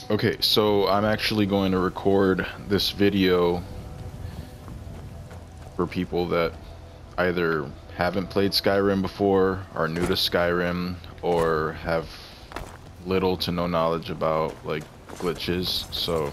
Okay, so I'm actually going to record this video for people that either haven't played Skyrim before, are new to Skyrim, or have little to no knowledge about like glitches. So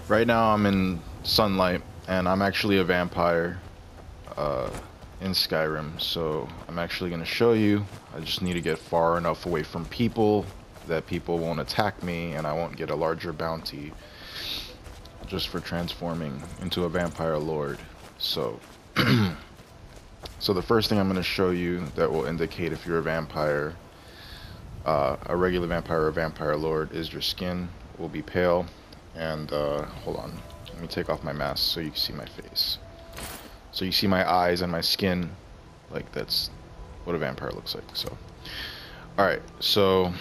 right now I'm in sunlight and I'm actually a vampire in Skyrim, so I'm actually going to show you. I just need to get far enough away from people that people won't attack me and I won't get a larger bounty just for transforming into a vampire lord. So so the first thing I'm going to show you that will indicate if you're a vampire, a regular vampire or a vampire lord, is your skin will be pale. And hold on, let me take off my mask so you can see my face. So you see my eyes and my skin, like that's what a vampire looks like. So alright, so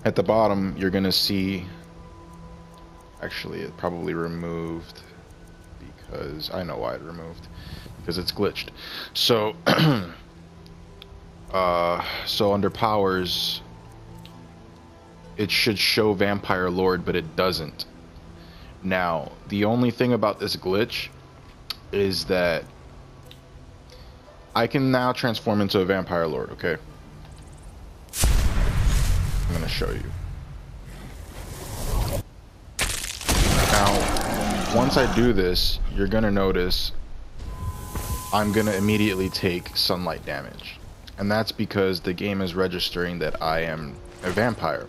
at the bottom you're gonna see, actually it probably removed, because I know why it removed, because it's glitched. So so under powers it should show vampire lord, but it doesn't. Now the only thing about this glitch is that I can now transform into a vampire lord, okay? I'm gonna show you. Now, once I do this, you're gonna notice I'm gonna immediately take sunlight damage. And that's because the game is registering that I am a vampire.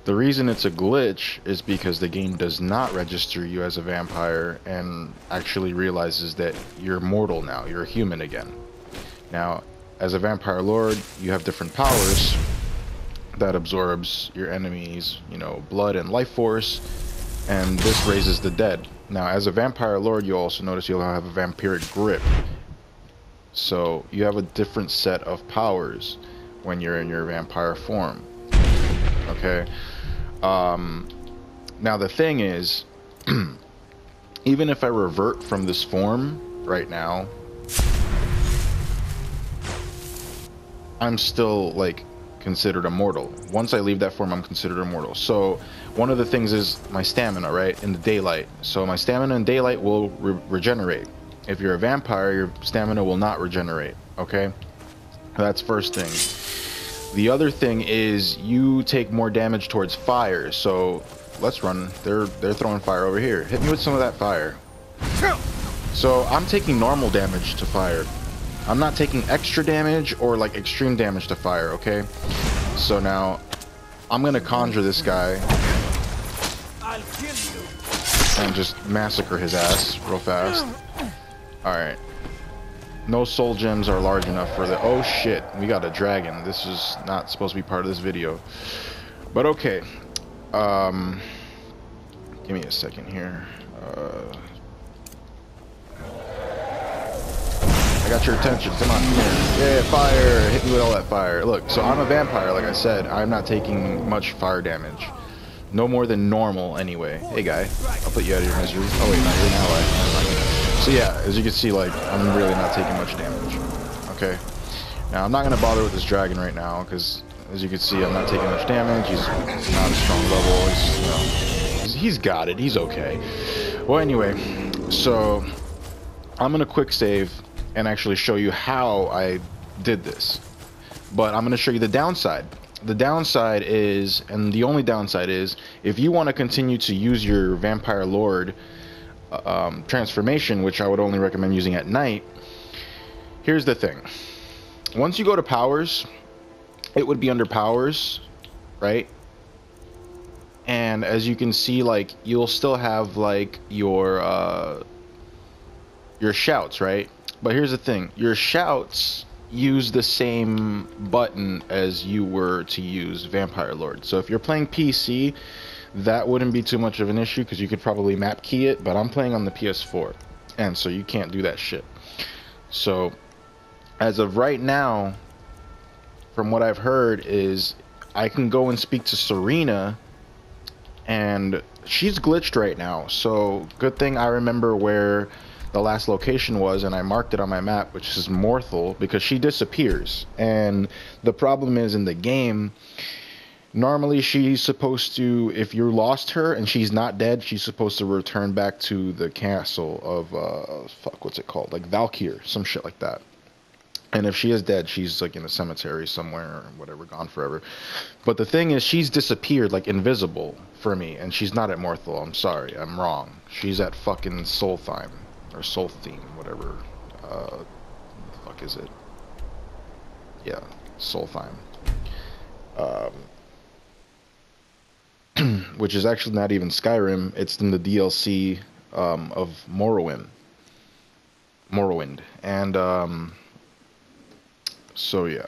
The reason it's a glitch is because the game does not register you as a vampire and actually realizes that you're mortal now, you're a human again. Now, as a vampire lord, you have different powers that absorbs your enemies, you know, blood and life force, and this raises the dead. Now, as a vampire lord, you'll also notice you'll have a vampiric grip. So, you have a different set of powers when you're in your vampire form. Okay? Now the thing is, even if I revert from this form right now, I'm still like considered immortal. Once I leave that form, I'm considered immortal. So one of the things is my stamina, right, in the daylight. So my stamina in daylight will regenerate. If you're a vampire, your stamina will not regenerate. Okay, that's first thing. The other thing is you take more damage towards fire. So let's run. They're throwing fire over here. Hit me with some of that fire. So I'm taking normal damage to fire. I'm not taking extra damage or like extreme damage to fire, okay? So now I'm gonna conjure this guy and just massacre his ass real fast. Alright. No soul gems are large enough for the... Oh shit, we got a dragon. This is not supposed to be part of this video. But okay. Give me a second here. I got your attention. Come on, here. Yeah, fire. Hit me with all that fire. Look, so I'm a vampire, like I said. I'm not taking much fire damage. No more than normal, anyway. Hey, guy. I'll put you out of your misery. Oh, wait, no, you're an ally. So, yeah, as you can see, like, I'm really not taking much damage. Okay? Now, I'm not going to bother with this dragon right now, because, as you can see, I'm not taking much damage. He's not a strong level. He's, you know, he's got it. He's okay. Well, anyway, so I'm going to quick save and actually show you how I did this. But I'm going to show you the downside. The downside is, and the only downside is, if you want to continue to use your vampire lord transformation, which I would only recommend using at night, here's the thing. Once you go to powers, it would be under powers, right? And as you can see, like, you'll still have like your shouts, right? But here's the thing, your shouts use the same button as you were to use Vampire Lord. So if you're playing PC, that wouldn't be too much of an issue because you could probably map key it, but I'm playing on the PS4, and so you can't do that shit. So as of right now, from what I've heard, is I can go and speak to Serena, and she's glitched right now. So good thing I remember where the last location was, and I marked it on my map, which is Morthal, because she disappears. And the problem is, in the game, Normally, she's supposed to, if you lost her and she's not dead, she's supposed to return back to the castle of, fuck, what's it called? Like Valkyr, some shit like that. And if she is dead, she's like in a cemetery somewhere or whatever, gone forever. But the thing is, she's disappeared, like invisible for me, and she's not at Morthal. I'm sorry, I'm wrong. She's at fucking Soltheim, or Soltheme, whatever. The fuck is it? Yeah, Soltheim. Which is actually not even Skyrim. It's in the DLC of Morrowind. And so yeah,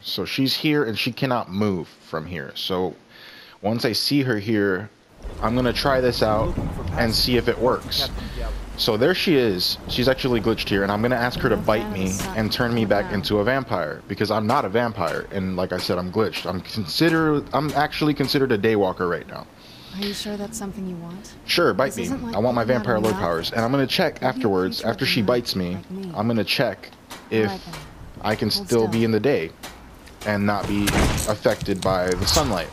so she's here and she cannot move from here. So once I see her here, I'm gonna try this out and see if it works. So there she is. She's actually glitched here, and I'm gonna ask her to bite me and turn me back into a vampire, because I'm not a vampire, and like I said, I'm glitched. I'm actually considered a daywalker right now. Are you sure that's something you want? Sure, bite me. I want my vampire lord powers, and I'm gonna check afterwards. After she bites me, I'm gonna check if I can still be in the day and not be affected by the sunlight,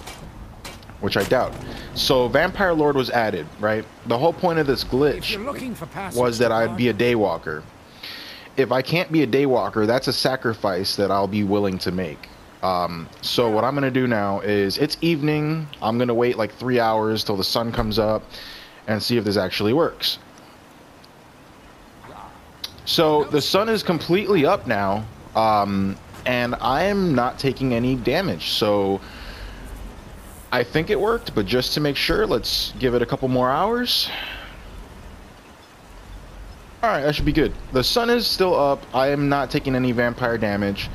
which I doubt. So Vampire Lord was added, right? The whole point of this glitch was that I'd be a daywalker. If I can't be a daywalker, that's a sacrifice that I'll be willing to make. So what I'm gonna do now is, it's evening. I'm gonna wait like 3 hours till the sun comes up and see if this actually works. So the sun is completely up now, and I am not taking any damage. So I think it worked, but just to make sure, let's give it a couple more hours. Alright, that should be good. The sun is still up. I am not taking any vampire damage.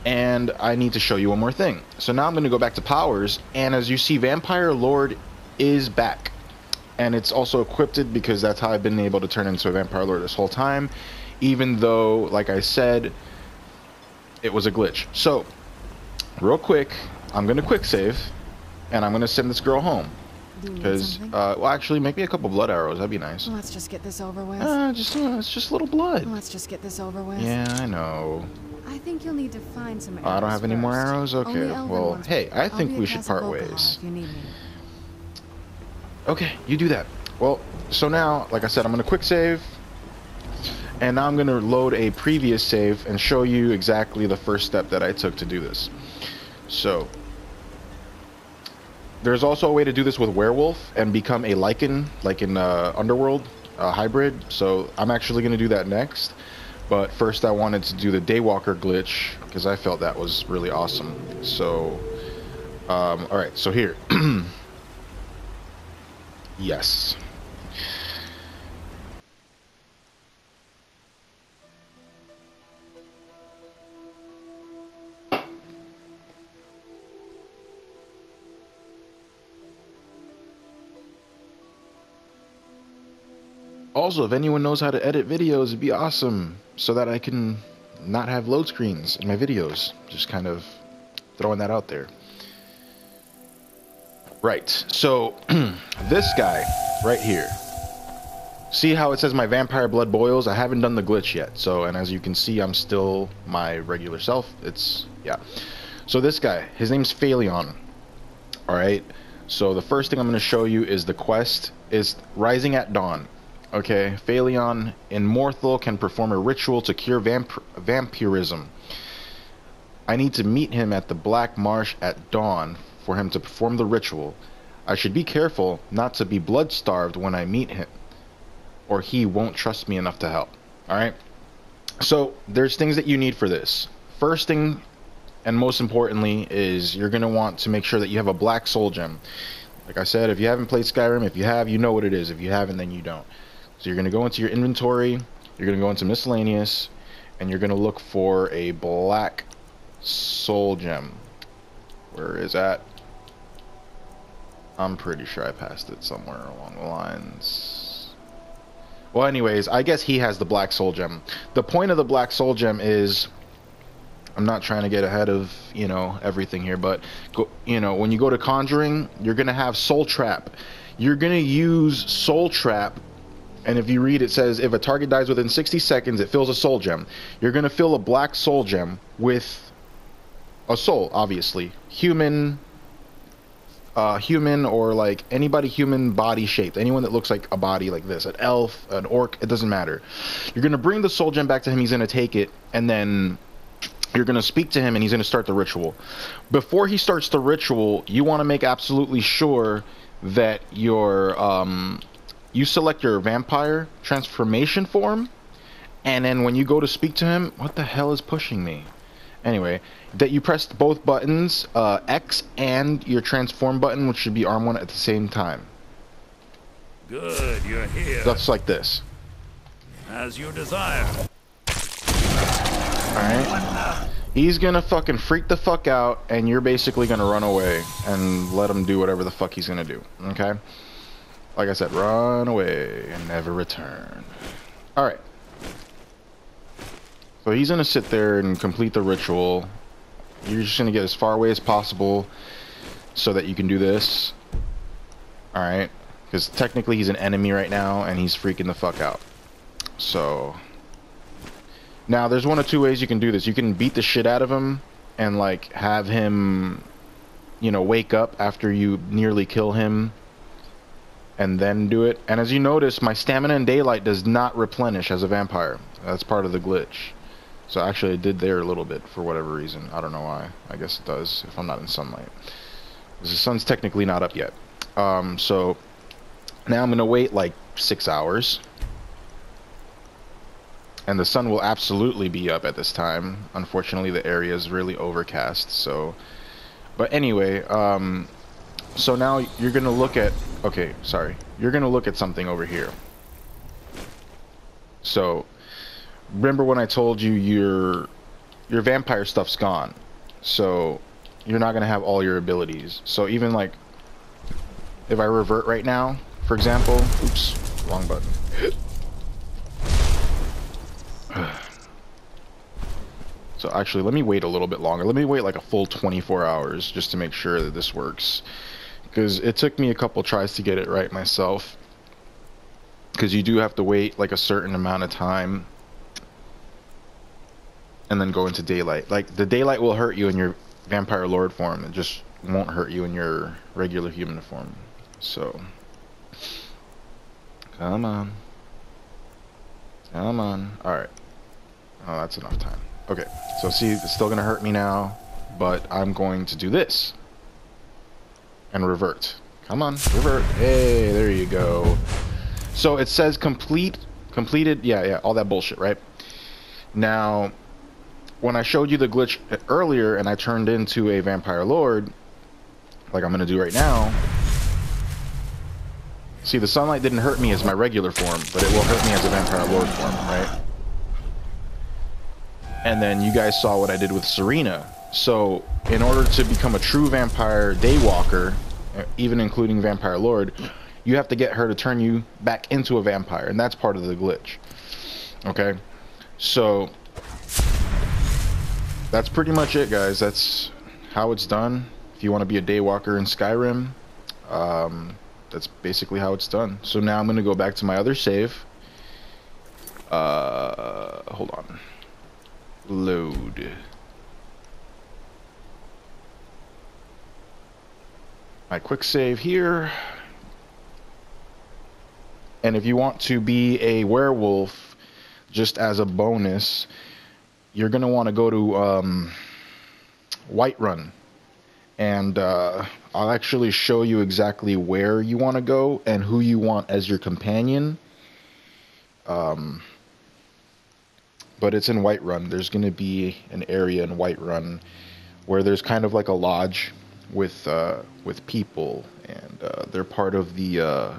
And I need to show you one more thing. So now I'm going to go back to powers. And as you see, Vampire Lord is back. And it's also equipped, because that's how I've been able to turn into a Vampire Lord this whole time. Even though, like I said, it was a glitch. So, real quick, I'm going to quick save. And I'm going to send this girl home. Because, well, actually, make me a couple blood arrows. That'd be nice. Let's just get this over with. It's just a little blood. Let's just get this over with. Yeah, I know. I think you'll need to find some arrows. I don't have any more arrows? Okay, well, hey, I think we should part ways. If you need me. Okay, you do that. Well, so now, like I said, I'm going to quick save. And now I'm going to load a previous save and show you exactly the first step that I took to do this. So, there's also a way to do this with werewolf and become a lichen, like in Underworld, hybrid. So I'm actually going to do that next. But first I wanted to do the Daywalker glitch, because I felt that was really awesome. So, alright, so here. Yes. Also, if anyone knows how to edit videos, it'd be awesome, so that I can not have load screens in my videos. Just kind of throwing that out there. Right, so this guy right here. See how it says my vampire blood boils? I haven't done the glitch yet. So, and as you can see, I'm still my regular self. It's, yeah. So this guy, his name's Phaleon. Alright, so the first thing I'm going to show you is the quest is Rising at Dawn. Okay, Phaleon in Morthal can perform a ritual to cure vampirism. I need to meet him at the Black Marsh at dawn for him to perform the ritual. I should be careful not to be blood-starved when I meet him, or he won't trust me enough to help. Alright? So, there's things that you need for this. First thing, and most importantly, is you're going to want to make sure that you have a black soul gem. Like I said, if you haven't played Skyrim, if you have, you know what it is. If you haven't, then you don't. So you're going to go into your inventory, you're going to go into miscellaneous, and you're going to look for a black soul gem. Where is that? I'm pretty sure I passed it somewhere along the lines. Well, anyways, I guess he has the black soul gem. The point of the black soul gem is, I'm not trying to get ahead of, you know, everything here, but, you know, when you go to conjuring, you're going to have soul trap. You're going to use soul trap. And if you read, it says, if a target dies within 60 seconds, it fills a soul gem. You're going to fill a black soul gem with a soul, obviously. Human, human or like anybody human body shaped, anyone that looks like a body like this, an elf, an orc, it doesn't matter. You're gonna bring the soul gem back to him. He's gonna take it, and then you're gonna speak to him, and he's gonna start the ritual. Before he starts the ritual, you want to make absolutely sure that you select your vampire transformation form, and then when you go to speak to him, what the hell is pushing me? Anyway, that you press both buttons, X and your transform button, which should be R1 at the same time. Good, you're here. That's like this. As you desire. Alright. He's gonna fucking freak the fuck out, and you're basically gonna run away and let him do whatever the fuck he's gonna do. Okay? Like I said, run away and never return. Alright. So he's gonna sit there and complete the ritual. You're just gonna get as far away as possible so that you can do this. Alright? Because technically he's an enemy right now and he's freaking the fuck out. So now there's one of two ways you can do this. You can beat the shit out of him and like have him, you know, wake up after you nearly kill him and then do it. And as you notice, my stamina in daylight does not replenish as a vampire. That's part of the glitch. So actually it did there a little bit for whatever reason. I don't know why. I guess it does if I'm not in sunlight. Because the sun's technically not up yet. So now I'm gonna wait like 6 hours. And the sun will absolutely be up at this time. Unfortunately, the area is really overcast. So, but anyway, so now you're gonna look at. Okay, sorry. You're gonna look at something over here. So, remember when I told you your vampire stuff's gone, so you're not gonna have all your abilities. So even like if I revert right now, for example, oops, wrong button. So actually, let me wait a little bit longer. Let me wait like a full 24 hours just to make sure that this works. Because it took me a couple tries to get it right myself. Because you do have to wait like a certain amount of time. And then go into daylight. Like, the daylight will hurt you in your vampire lord form. It just won't hurt you in your regular human form. So, come on. Come on. Alright. Oh, that's enough time. Okay, so see, it's still gonna hurt me now, but I'm going to do this. And revert. Come on, revert. Hey, there you go. So it says completed, yeah, all that bullshit, right? Now, when I showed you the glitch earlier and I turned into a vampire lord, like I'm gonna do right now, see, the sunlight didn't hurt me as my regular form, but it will hurt me as a vampire lord form, right? And then you guys saw what I did with Serena. So, in order to become a true vampire daywalker, even including vampire lord, you have to get her to turn you back into a vampire, and that's part of the glitch. Okay? So, that's pretty much it, guys. That's how it's done. If you want to be a daywalker in Skyrim, that's basically how it's done. So now I'm going to go back to my other save. Hold on. Load. My quick save here. And if you want to be a werewolf, just as a bonus, you're going to want to go to Whiterun. And I'll actually show you exactly where you want to go and who you want as your companion. But it's in Whiterun. There's going to be an area in Whiterun where there's kind of like a lodge with people, and they're part of the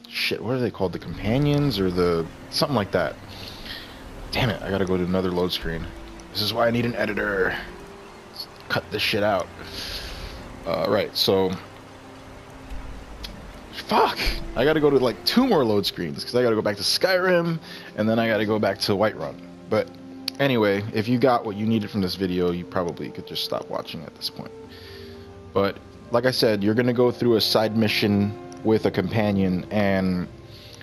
shit. What are they called? The companions or the something like that. Damn it! I gotta go to another load screen. This is why I need an editor. Let's cut this shit out. Right. So, fuck. I gotta go to like 2 more load screens because I gotta go back to Skyrim and then I gotta go back to Whiterun. But anyway, if you got what you needed from this video, you probably could just stop watching at this point. But like I said, you're going to go through a side mission with a companion, and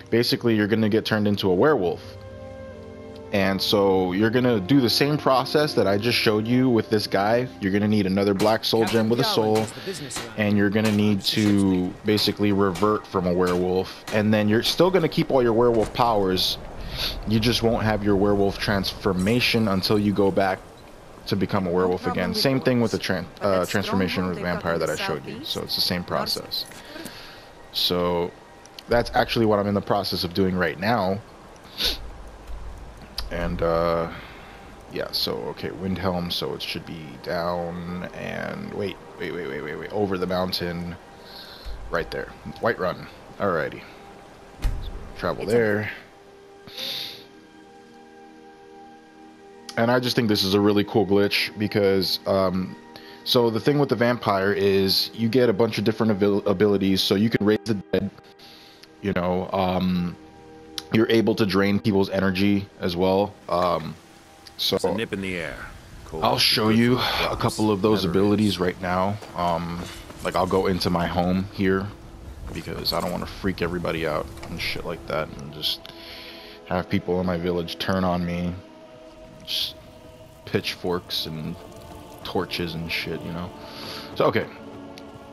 basically you're going to get turned into a werewolf. And so you're gonna do the same process that I just showed you with this guy. You're gonna need another black soul gem with a soul, and you're gonna need to basically revert from a werewolf, and then you're still gonna keep all your werewolf powers. You just won't have your werewolf transformation until you go back to become a werewolf again. Same thing with the transformation with vampire that I showed you. So it's the same process. So that's actually what I'm in the process of doing right now. And yeah, so okay, Windhelm, so it should be down and wait, over the mountain, right there, Whiterun. Alrighty, so travel there. And I just think this is a really cool glitch because so the thing with the vampire is you get a bunch of different abilities. So you can raise the dead, you know, you're able to drain people's energy as well. So It's a nip in the air. Cold. I'll show you a couple of those abilities right now. Like I'll go into my home here because I don't want to freak everybody out and shit like that, and just have people in my village turn on me, just pitchforks and torches and shit, you know. So okay,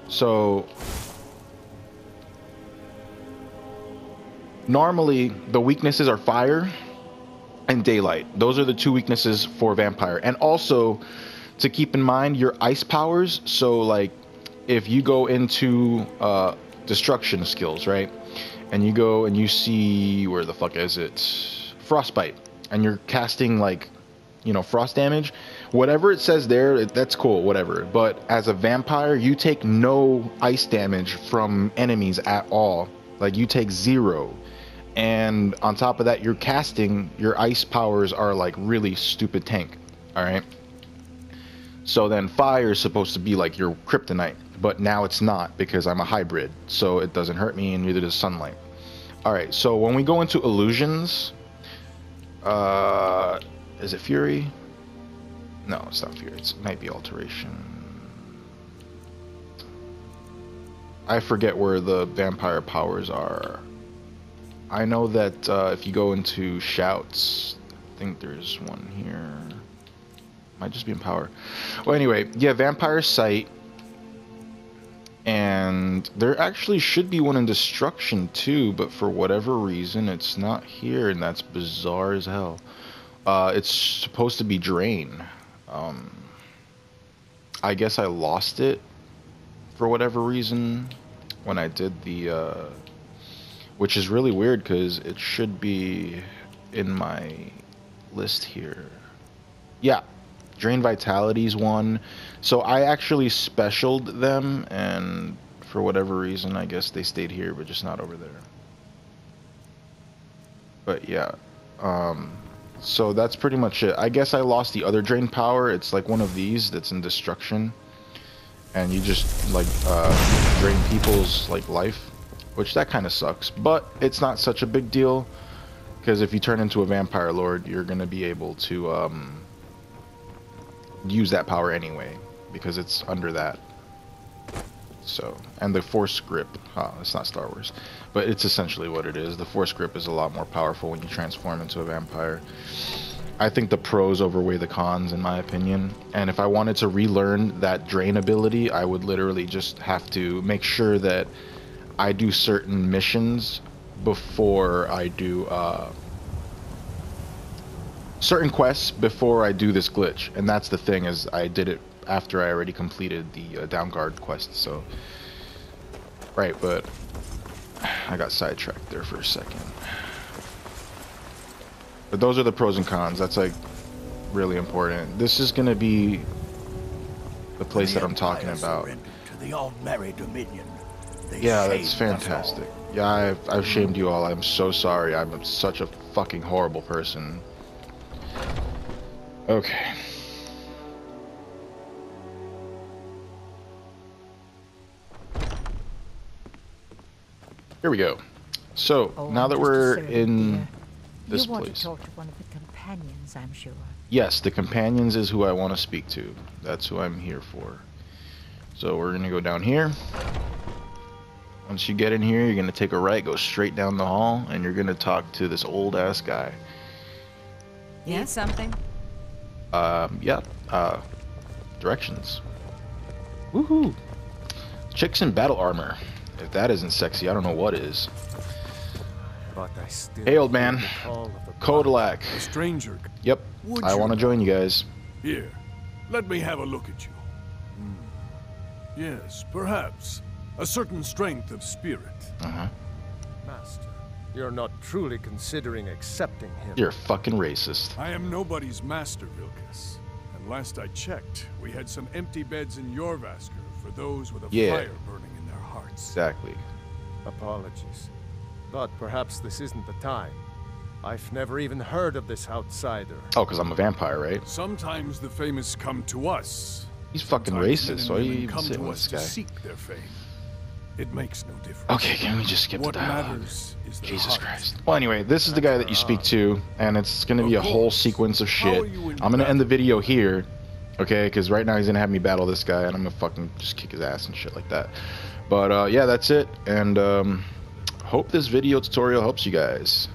so normally the weaknesses are fire and daylight. Those are the two weaknesses for vampire. And also to keep in mind your ice powers. So like if you go into destruction skills, right, and you go and you see, where the fuck is it, frostbite, and you're casting like, you know, frost damage, whatever it says there, that's cool, whatever. But as a vampire, you take no ice damage from enemies at all. Like you take 0. And on top of that, you're casting, your ice powers are like really stupid tank. All right. So then fire is supposed to be like your kryptonite, but now it's not because I'm a hybrid. So it doesn't hurt me, and neither does sunlight. All right. So when we go into illusions, is it fury? No, it's not fury. It might be alteration. I forget where the vampire powers are. I know that if you go into shouts, I think there's one here. Might just be in power. Well, anyway, yeah, vampire sight. And there actually should be one in destruction too, but for whatever reason, it's not here, and that's bizarre as hell. It's supposed to be drain. I guess I lost it for whatever reason when I did the which is really weird because it should be in my list here. Yeah, drain vitality's one. So I actually specialed them, and for whatever reason, I guess they stayed here, but just not over there. But yeah, so that's pretty much it. I guess I lost the other drain power. It's like one of these that's in destruction, and you just like drain people's like life, which that kind of sucks, but it's not such a big deal because if you turn into a vampire lord, you're gonna be able to use that power anyway because it's under that. So, and the force grip, it's not Star Wars, but it's essentially what it is. The force grip is a lot more powerful when you transform into a vampire. I think the pros overweigh the cons in my opinion, and if I wanted to relearn that drain ability, I would literally just have to make sure that I do certain missions before I do certain quests before I do this glitch. And that's the thing, is I did it after I already completed the Downguard quest. So right, but I got sidetracked there for a second. But those are the pros and cons. That's like really important. This is gonna be the place that I'm talking about. To the old Merry Dominion. Yeah, that's fantastic. Yeah, I've shamed you all. I'm so sorry. I'm such a fucking horrible person. Okay. Here we go. So, now that we're in this you want place. to talk to one of the companions, I'm sure. Yes, the companions is who I want to speak to. That's who I'm here for. So we're gonna go down here. Once you get in here, you're gonna take a right, go straight down the hall, and you're gonna talk to this old ass guy. Need something? Yeah. Directions. Woohoo! Chicks in battle armor. If that isn't sexy, I don't know what is. But I still Hey, old man. feel the call of the Kodalak. A stranger. Yep. Would I you want to now? join you guys. Here, let me have a look at you. Yes, perhaps. A certain strength of spirit. Uh-huh. Master, you're not truly considering accepting him. You're a fucking racist. I am nobody's master, Vilkas. And last I checked, we had some empty beds in Jorvasker for those with a Yeah. fire burning in their hearts. Exactly. Apologies. But perhaps this isn't the time. I've never even heard of this outsider. Oh, because I'm a vampire, right? Sometimes the famous come to us. He's fucking Sometimes men racist. and Why are you women even come sitting to with us this to guy? seek their fame. It makes no difference. Okay, can we just skip the What dialogue? matters is the Jesus heart. Christ. Well, anyway, this is the guy that you speak to, and it's going to be a Of whole course. sequence of How shit. are you in I'm going to end the battle? video here, okay? Because right now he's going to have me battle this guy, and I'm going to fucking just kick his ass and shit like that. But, yeah, that's it, and hope this video tutorial helps you guys.